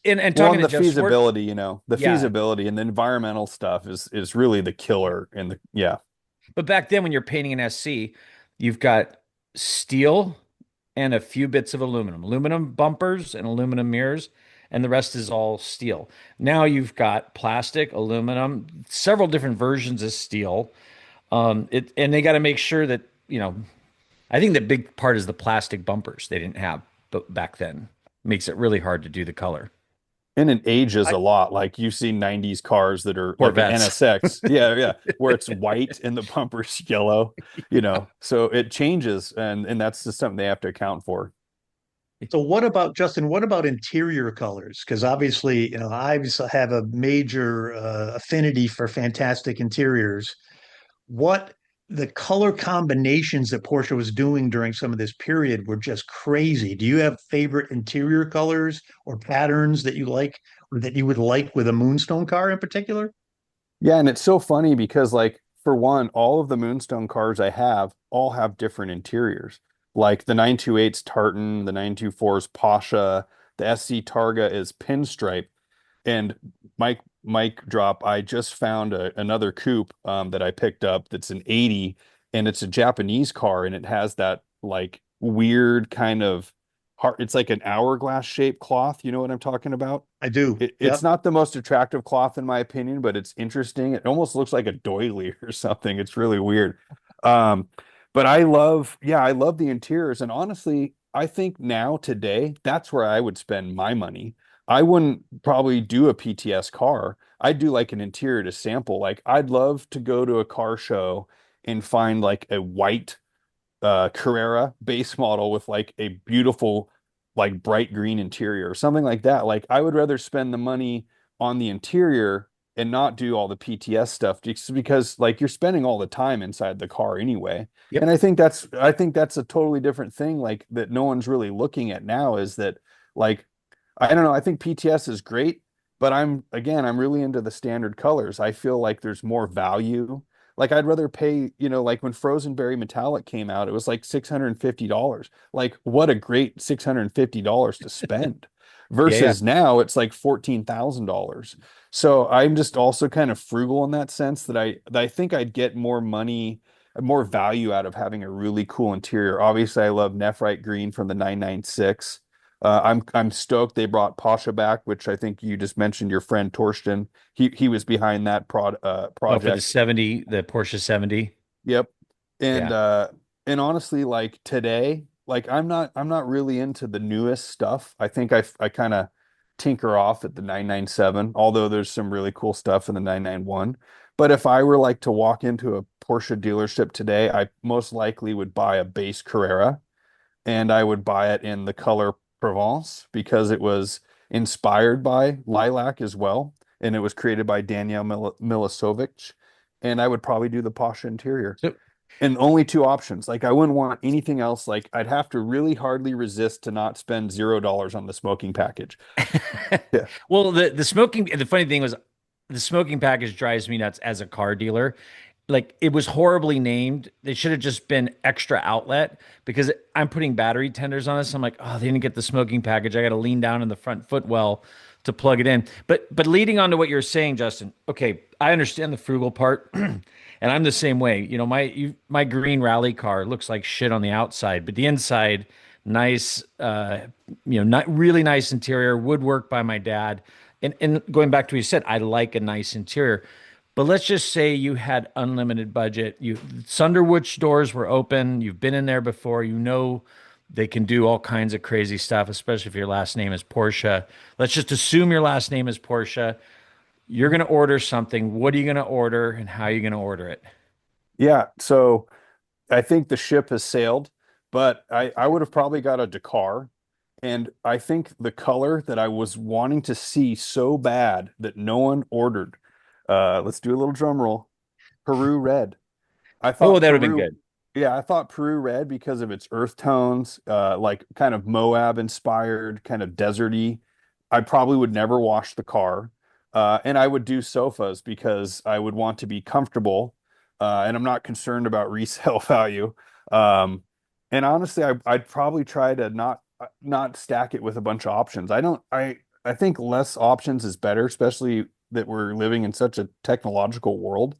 and Well, talking and to the Jeff Swart, feasibility, the yeah. feasibility and the environmental stuff is really the killer in the, yeah. But back then, when you're painting an SC, you've got steel and a few bits of aluminum, aluminum bumpers and aluminum mirrors, and the rest is all steel. Now you've got plastic, aluminum, several different versions of steel. And they got to make sure that, I think the big part is the plastic bumpers they didn't have back then. Makes it really hard to do the color. And it ages I, a lot. Like you see 90s cars that are like an Corvettes. NSX. Yeah, yeah. Where it's white and the bumper's yellow. So it changes and that's just something they have to account for. so what about Justin? What about interior colors? Because obviously, I have a major affinity for fantastic interiors. What the color combinations that Porsche was doing during some of this period were just crazy. Do you have favorite interior colors or patterns that you like or that you would like with a Moonstone car in particular? Yeah, and it's so funny because like for one, all of the Moonstone cars I have all have different interiors. Like the 928's tartan, the 924's Pasha, the SC Targa is pinstripe. And Mike drop, I just found another coupe that I picked up that's an 80 and it's a Japanese car and it has that like weird kind of heart. It's like an hourglass shaped cloth. You know what I'm talking about? I do. It's Yep. not the most attractive cloth in my opinion, but it's interesting. It almost looks like a doily or something. It's really weird. Um, but I love the interiors. And honestly, I think now today, that's where I would spend my money. I wouldn't probably do a PTS car. I'd do like an interior to sample. Like I'd love to go to a car show and find like a white Carrera base model with like a beautiful, like bright green interior or something like that. Like I would rather spend the money on the interior and not do all the PTS stuff just because like you're spending all the time inside the car anyway. And Yep. I think that's a totally different thing like that no one's really looking at now is that like I don't know, I think PTS is great, but I'm really into the standard colors. I feel like there's more value. Like I'd rather pay, like when Frozen Berry Metallic came out, it was like $650. Like what a great $650 to spend. Yeah, yeah. Versus now it's like $14,000. So I'm just also kind of frugal in that sense that I think I'd get more money, more value out of having a really cool interior. Obviously, I love Nephrite green from the 996. I'm stoked they brought Porsche back, which I think you just mentioned your friend Torsten. He was behind that Oh, for the project. 70, the Porsche 70. Yep. And Yeah. and honestly, like today, like I'm not really into the newest stuff. I think I kind of tinker off at the 997, although there's some really cool stuff in the 991. But if I were like to walk into a Porsche dealership today, I most likely would buy a base Carrera, and I would buy it in the color Provence because it was inspired by lilac as well, and it was created by Daniel Milisovic. And I would probably do the Porsche interior. So And only two options. Like I wouldn't want anything else. Like I'd have to really hardly resist to not spend $0 on the smoking package. Yeah. well, the funny thing was the smoking package drives me nuts as a car dealer. Like it was horribly named. They should have just been extra outlet because I'm putting battery tenders on this. I'm like, oh, they didn't get the smoking package. I got to lean down in the front footwell to plug it in. But leading on to what you're saying, Justin. Okay, I understand the frugal part, and I'm the same way. You know, my green rally car looks like shit on the outside, but the inside, nice. Not really nice interior, woodwork by my dad. And going back to what you said, I like a nice interior. But let's just say you had unlimited budget. Sunderwood doors were open. You've been in there before. You know they can do all kinds of crazy stuff, especially if your last name is Porsche. Let's just assume your last name is Porsche. You're going to order something. What are you going to order and how are you going to order it? Yeah. So I think the ship has sailed, but I would have probably got a Dakar. And I think the color that I was wanting to see so bad that no one ordered, let's do a little drum roll. Peru red. I Oh, thought that would have been Peru, good. yeah, I thought Peru red because of its earth tones, like kind of Moab inspired, kind of deserty. I probably would never wash the car. And I would do sofas because I would want to be comfortable, and I'm not concerned about resale value. Um, and honestly, I'd probably try to not stack it with a bunch of options. I think less options is better, especially that we're living in such a technological world.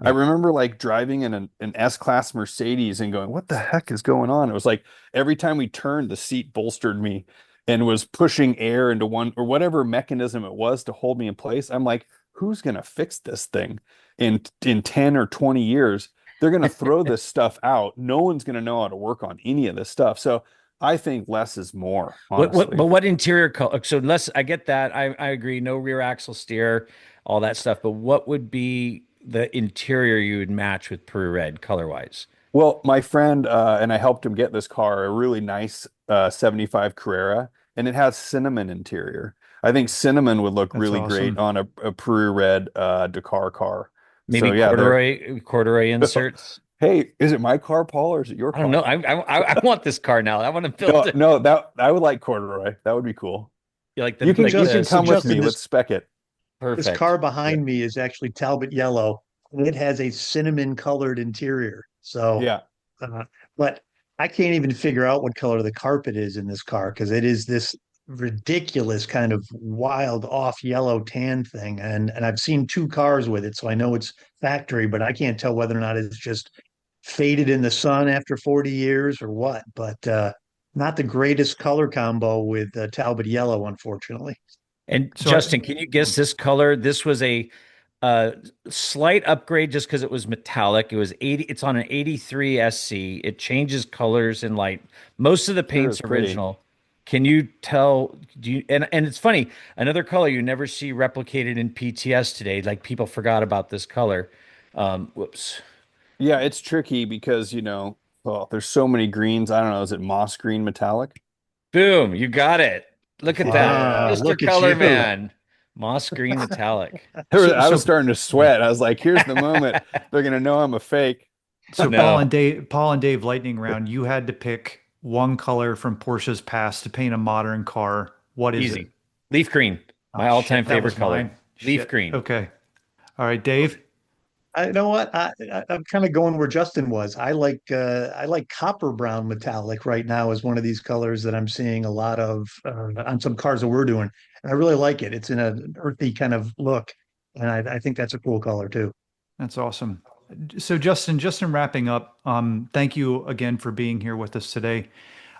I Yeah. remember like driving in an S-Class Mercedes and going, what the heck is going on? It was like every time we turned, the seat bolstered me and was pushing air into one or whatever mechanism it was to hold me in place. I'm like, who's gonna fix this thing in 10 or 20 years? They're gonna throw this stuff out. No one's gonna know how to work on any of this stuff. So I think less is more, What, honestly. but what interior color? So let's, I get that. I agree. No rear axle steer, all that stuff. But what would be the interior you would match with Peru Red color wise? Well, my friend and I helped him get this car, a really nice 75 Carrera, and it has cinnamon interior. I think cinnamon would look That's really great awesome. on a Peru red Dakar car. So Maybe yeah, there. corduroy inserts. Hey, is it my car, Paul, or is it your I don't know. car? I want this car now. I want to build No, it. no, that I would like corduroy. That would be cool. You like You the can like you can the So come with Justin, me. this Let's spec it. this car perfect. Yeah. behind me is actually Talbot yellow, and it has a cinnamon colored interior. So, Yeah. uh, but I can't even figure out what color the carpet is in this car because it is this ridiculous kind of wild off yellow tan thing. And I've seen two cars with it, so I know it's factory, but I can't tell whether or not it's just faded in the sun after 40 years or what. But not the greatest color combo with Talbot yellow, unfortunately. And So I, Justin, can you guess this color? This was a uh, slight upgrade just because it was metallic. It was 80, it's on an 83 SC. It changes colors and light. Most of the Sure paint's is pretty. original. Can you tell? Do you and it's funny, another color you never see replicated in PTS today. Like people forgot about this color. Whoops. Yeah, it's tricky because, well, there's so many greens. I don't know, is it moss green metallic? Boom, you got it. Look at that. Ah, Yeah. Mr. look at Color you. Man. Moss green metallic. so I was so starting to sweat. I was like, here's the moment they're gonna know I'm a fake. so No, Paul and Dave lightning round, you had to pick one color from Porsche's past to paint a modern car. What is it? easy. Leaf green. Oh My all-time shit, that favorite was color. mine. Leaf Shit. green. Okay. All right, Dave. I know what I'm kind of going where Justin was. I like copper brown metallic right now is one of these colors that I'm seeing a lot of on some cars that we're doing, and I really like it. It's in an earthy kind of look, and I think that's a cool color too. That's awesome. So Justin, just in wrapping up, thank you again for being here with us today.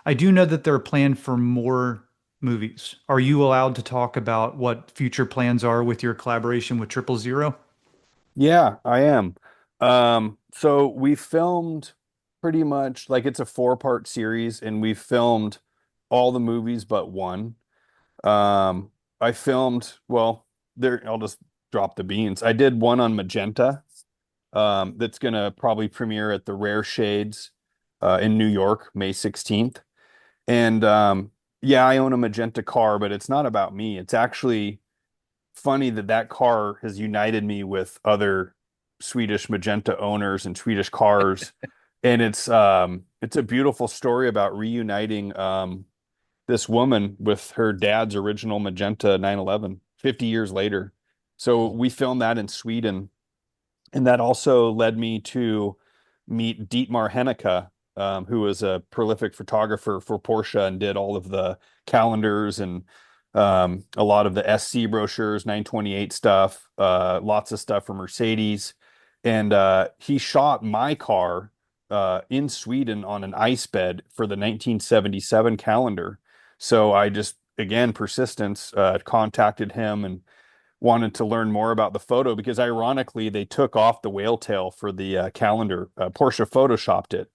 I do know that there are planned for more movies. Are you allowed to talk about what future plans are with your collaboration with Triple Zero? Yeah, I am. So we filmed pretty much like it's a four-part series, and we filmed all the movies but one. Um, I filmed, well, there, I'll just drop the beans. I did one on magenta, that's gonna probably premiere at the Rare Shades, in New York, May 16th. And yeah, I own a magenta car, but it's not about me. It's actually funny that that car has united me with other Swedish magenta owners and Swedish cars. And it's a beautiful story about reuniting this woman with her dad's original magenta 911 50 years later. So we filmed that in Sweden, and that also led me to meet Dietmar Hennecke, who was a prolific photographer for Porsche and did all of the calendars and a lot of the SC brochures, 928 stuff, lots of stuff for Mercedes. And he shot my car in Sweden on an ice bed for the 1977 calendar. So I just, again, persistence, contacted him and wanted to learn more about the photo because ironically they took off the whale tail for the calendar. Porsche photoshopped it.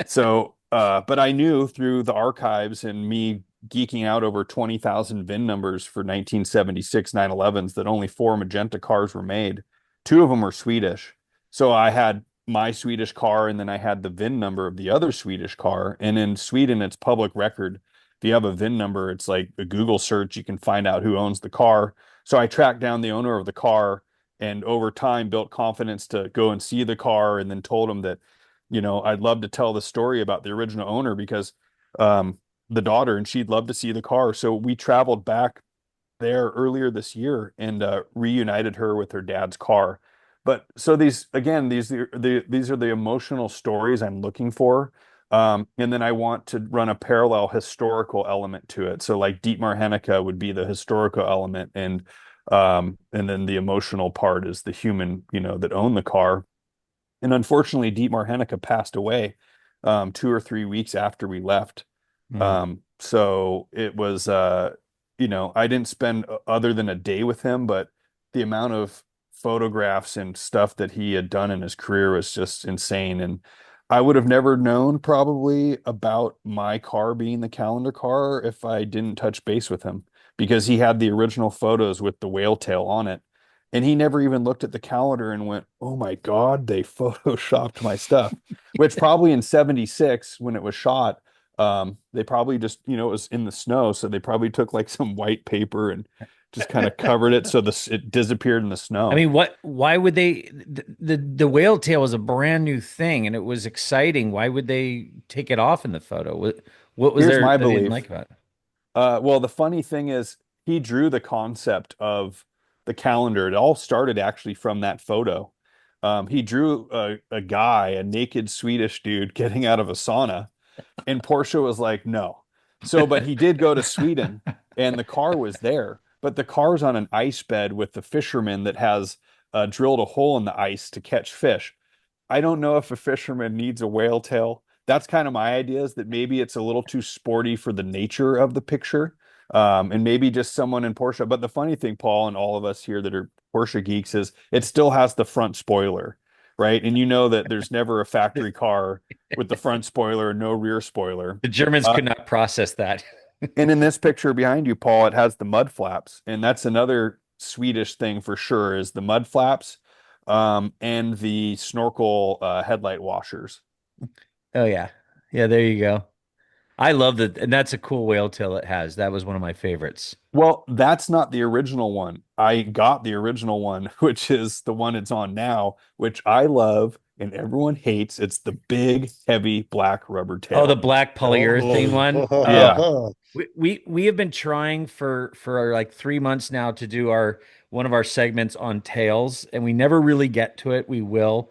So, but I knew through the archives and me geeking out over 20,000 VIN numbers for 1976 911s that only four magenta cars were made. Two of them were Swedish. So I had my Swedish car and then I had the VIN number of the other Swedish car. And in Sweden, it's public record. If you have a VIN number, it's like a Google search. You can find out who owns the car. So I tracked down the owner of the car and over time built confidence to go and see the car and then told him that, I'd love to tell the story about the original owner because the daughter and she'd love to see the car. So we traveled back there earlier this year and reunited her with her dad's car. But so these again, these are the emotional stories I'm looking for. And then I want to run a parallel historical element to it. So like Dietmar Hennecke would be the historical element, and then the emotional part is the human, that owned the car. And unfortunately, Dietmar Hennecke passed away 2 or 3 weeks after we left. Mm. So it was, I didn't spend other than a day with him, but the amount of photographs and stuff that he had done in his career was just insane. And I would have never known probably about my car being the calendar car if I didn't touch base with him because he had the original photos with the whale tail on it. And he never even looked at the calendar and went, "Oh my God, they photoshopped my stuff," which probably in 76 when it was shot, they probably just, it was in the snow. So they probably took like some white paper and just kind of covered it so it disappeared in the I snow. mean, why would they, the whale tail was a brand new thing and it was exciting. Why would they take it off in the photo? What was Here's there my that they didn't belief. like about it? Well, the funny thing is, he drew the concept of the calendar. It all started actually from that photo. He drew a guy, a naked Swedish dude, getting out of a sauna, and Porsche was like, no. So, but he did go to Sweden, and the car was there. But the car's on an ice bed with the fisherman that has drilled a hole in the ice to catch fish. I don't know if a fisherman needs a whale tail. That's kind of my idea is that maybe it's a little too sporty for the nature of the picture. And maybe just someone in Porsche. But the funny thing, Paul, and all of us here that are Porsche geeks is it still has the front spoiler, right? And you know that there's never a factory car with the front spoiler and no rear spoiler. The Germans Uh, could not process that. and in this picture behind you, Paul, it has the mud flaps. And that's another Swedish thing for sure is the mud flaps, and the snorkel headlight washers. Oh yeah. Yeah, there you go. I love that, and that's a cool whale tail it has. That was one of my favorites. Well, that's not the original one. I got the original one, which is the one it's on now, which I love. and everyone hates. It's the big, heavy black rubber Oh, the tail. black polyurethane one. Yeah, We have been trying for like 3 months now to do our one of our segments on tails, and we never really get to it. We will.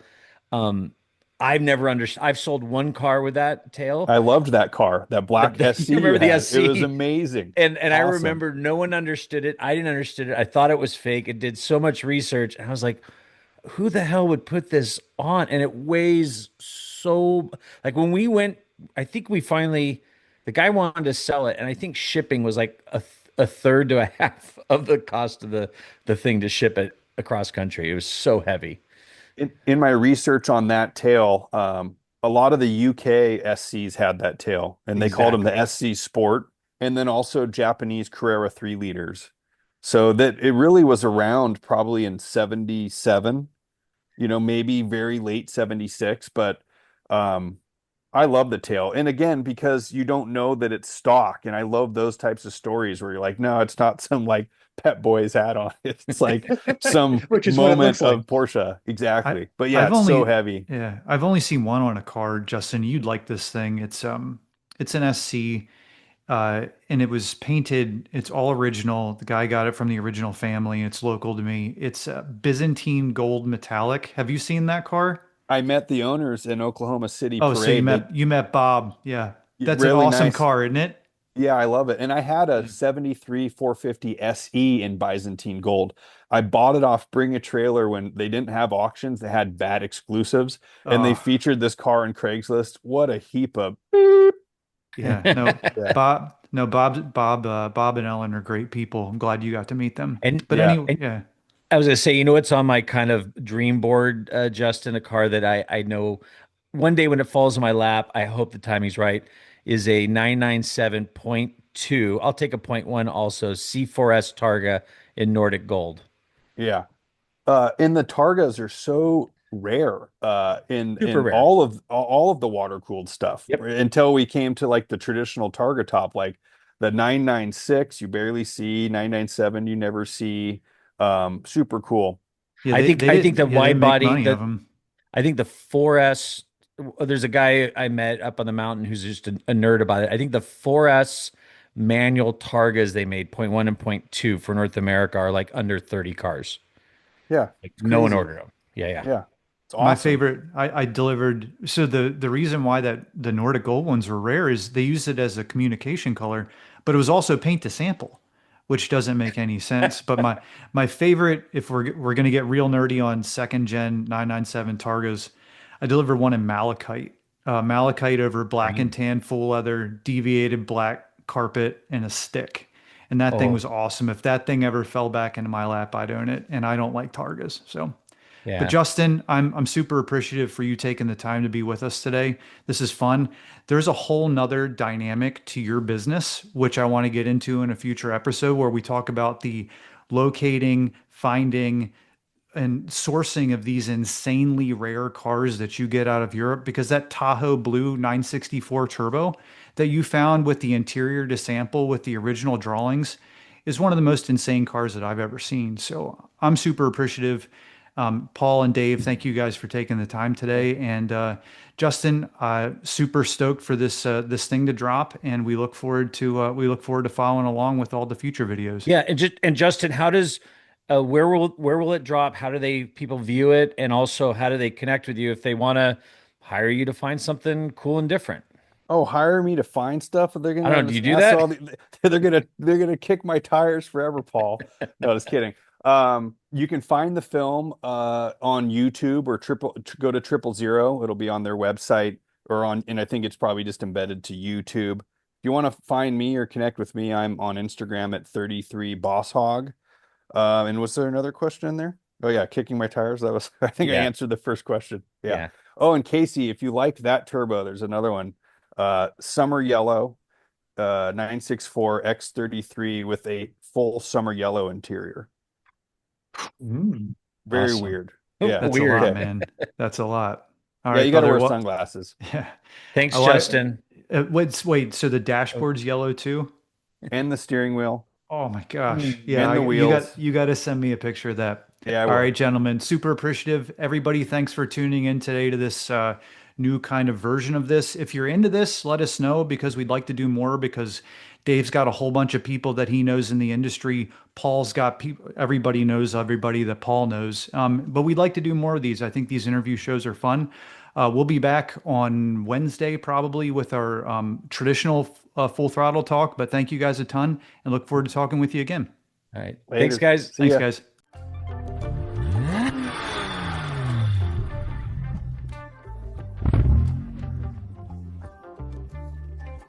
Um, I've never understood. I've sold one car with that tail. I loved that car, that black You SC you remember the had. It was SC? amazing. And I Awesome. remember no one understood it. I didn't understand it. I thought it was fake. It did so much research, and I was like, who the hell would put this on? And it weighs so like when we went, I think we finally the guy wanted to sell it, and I think shipping was like a third to a half of the cost of the thing to ship it across country. It was so heavy. In my research on that tail, a lot of the UK SCs had that tail, and they called them the Exactly. SC Sport, and then also Japanese Carrera 3 liters. So that it really was around probably in 77, maybe very late 76, but um, I love the tail. And again, because you don't know that it's stock, and I love those types of stories where you're like, no, it's not some like Pet Boys hat on. It's like some Which is what it looks moment like. of Porsche. I Exactly. But yeah, I've it's so only heavy. yeah, I've only seen one on a car, Justin. You'd like this thing. It's an SC. And it was painted, it's all original. The guy got it from the original family. It's local to me. It's Byzantine gold metallic. Have you seen that car? I met the owners in Oklahoma City Oh, so you Parade. They met Bob. Yeah. That's an really awesome nice. car, isn't it? Yeah, I love it. And I had a 73 450 SE in Byzantine gold. I bought it off Bring a Trailer when they didn't have auctions. They had bad exclusives, and they Oh, featured this car on Craigslist. What a heap of yeah. No, yeah. Bob and Ellen are great people. I'm glad you got to meet them. And But Yeah. anyway, and yeah. I was gonna say, what's on my kind of dream board, Justin, a car that I know one day when it falls in my lap, I hope the timing's right, is a 997.2. I'll take a point one also, C4S Targa in Nordic Gold. Yeah. And the Targas are so rare Super in rare. all of the water cooled stuff Yep. until we came to like the traditional Targa top, like the 996 you barely see, 997 you never see. Super cool. Yeah, I think they I think the didn't wide make body, money of them. I think the 4S, there's a guy I met up on the mountain who's just a nerd about it. I think the 4S manual Targas they made, point one and point two for North America, are like under 30 cars. Yeah, Like it's no one crazy. ordered them. Yeah, yeah. Yeah, it's My awesome. favorite, I delivered. So the reason why that the Nordic Gold ones were rare is they used it as a communication color, but it was also paint to sample, which doesn't make any sense. But my favorite, if we're gonna get real nerdy on second gen 997 Targos, I delivered one in malachite, malachite over black and Dang. tan full leather, deviated black carpet, and a stick. And that thing Oh, was awesome. If that thing ever fell back into my lap, I'd own it. And I don't like Targas, so. But yeah. Justin, I'm super appreciative for you taking the time to be with us today. This is fun. There's a whole nother dynamic to your business, which I want to get into in a future episode where we talk about the locating, finding, and sourcing of these insanely rare cars that you get out of Europe because that Tahoe Blue 964 Turbo that you found with the interior to sample with the original drawings is one of the most insane cars that I've ever seen. So I'm super appreciative. Paul and Dave, thank you guys for taking the time today. And Justin, super stoked for this thing to drop, and we look forward to following along with all the future videos. Yeah, and Justin, how does where will it drop? How do they people view it? And also how do they connect with you if they want to hire you to find something cool and different? Oh, hire me to find stuff? They're I don't gonna know. Do you just do ask that? all the, they're gonna kick my tires forever, Paul. No, just kidding. You can find the film on YouTube or go to 000. It'll be on their website and I think it's probably just embedded to YouTube. If you want to find me or connect with me, I'm on Instagram at 33 Boss Hog. And was there another question in there? Oh yeah, kicking my tires. That was I think I Yeah, answered the first question. Yeah. yeah. Oh, and Casey, if you liked that turbo, there's another one. Summer yellow, 964 X33 with a full summer yellow interior. Mm. Very Awesome. weird. Yeah. That's a lot, Weird. Okay. man. That's a lot. All Yeah, right, you got to brother. wear Well, sunglasses yeah. Thanks, Oh, Justin. wait. So the Oh, dashboard's yellow too? and the steering wheel Oh my gosh. Yeah, and the wheels. you got to send me a picture of that. Yeah, I All will. right, gentlemen, super appreciative. Everybody, thanks for tuning in today to this new kind of version of this. If you're into this, let us know because we'd like to do more because Dave's got a whole bunch of people that he knows in the industry. Paul's got people, everybody knows everybody that Paul knows. But we'd like to do more of these. I think these interview shows are fun. We'll be back on Wednesday probably with our traditional full throttle talk. But thank you guys a ton and look forward to talking with you again. All right. Later. Thanks, guys. See Thanks, ya. guys.